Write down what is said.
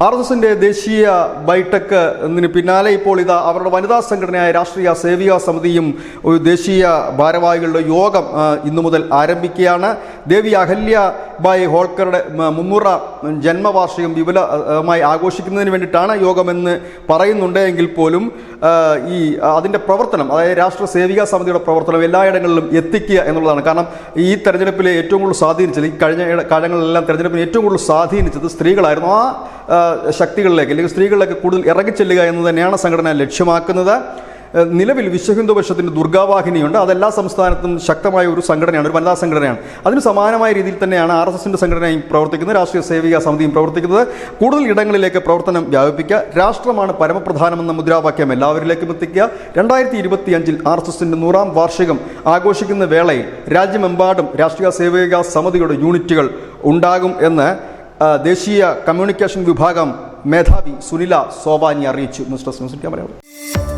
RSSന്റെ ദേശീയ ബൈഠക്ക് എന്നതിന് പിന്നാലെ ഇപ്പോൾ ഇതാ അവരുടെ വനിതാ സംഘടനയായ രാഷ്ട്രീയ സേവികാ സമിതിയും ഒരു ദേശീയ ഭാരവാഹികളുടെ യോഗം ഇന്നു മുതൽ ആരംഭിക്കുകയാണ്. ദേവി അഹല്യാബായി ഹോൾക്കറുടെ 300ാം ജന്മവാർഷികം വിപുലമായി ആഘോഷിക്കുന്നതിന് വേണ്ടിയിട്ടാണ് യോഗമെന്ന് പറയുന്നുണ്ട്. എങ്കിൽ പോലും അതിൻ്റെ പ്രവർത്തനം, അതായത് രാഷ്ട്രീയ സേവികാ സമിതിയുടെ പ്രവർത്തനം എല്ലായിടങ്ങളിലും എത്തിക്കുക എന്നുള്ളതാണ്. കാരണം ഈ തെരഞ്ഞെടുപ്പിലെ ഏറ്റവും കൂടുതൽ സ്വാധീനിച്ചത്, ഈ കഴിഞ്ഞ കാലങ്ങളിലെല്ലാം തെരഞ്ഞെടുപ്പിന് ഏറ്റവും കൂടുതൽ സ്വാധീനിച്ചത് സ്ത്രീകളായിരുന്നു. ആ ശക്തികളിലേക്ക് അല്ലെങ്കിൽ സ്ത്രീകളിലേക്ക് കൂടുതൽ ഇറങ്ങിച്ചെല്ലുക എന്ന് തന്നെയാണ് സംഘടന ലക്ഷ്യമാക്കുന്നത്. നിലവിൽ വിശ്വഹിന്ദു പരിഷത്തിൻ്റെ ദുർഗാവാഹിനിയുണ്ട്. അതെല്ലാ സംസ്ഥാനത്തും ശക്തമായ ഒരു സംഘടനയാണ്, ഒരു വനിതാ സംഘടനയാണ്. അതിന് സമാനമായ രീതിയിൽ തന്നെയാണ് RSSന്റെ സംഘടനയും പ്രവർത്തിക്കുന്നത്, രാഷ്ട്രീയ സേവികാ സമിതിയും പ്രവർത്തിക്കുന്നത്. കൂടുതൽ ഇടങ്ങളിലേക്ക് പ്രവർത്തനം വ്യാപിപ്പിക്കുക, രാഷ്ട്രമാണ് പരമപ്രധാനമെന്ന മുദ്രാവാക്യം എല്ലാവരിലേക്കും എത്തിക്കുക. 2025 RSSന്റെ 100ാം വാർഷികം ആഘോഷിക്കുന്ന വേളയിൽ രാജ്യമെമ്പാടും രാഷ്ട്രീയ സേവികാ സമിതിയുടെ യൂണിറ്റുകൾ ഉണ്ടാകും എന്ന് ദേശീയ കമ്മ്യൂണിക്കേഷൻ വിഭാഗം മേധാവി സുനില സോവാനി അറിയിച്ചു. News desk.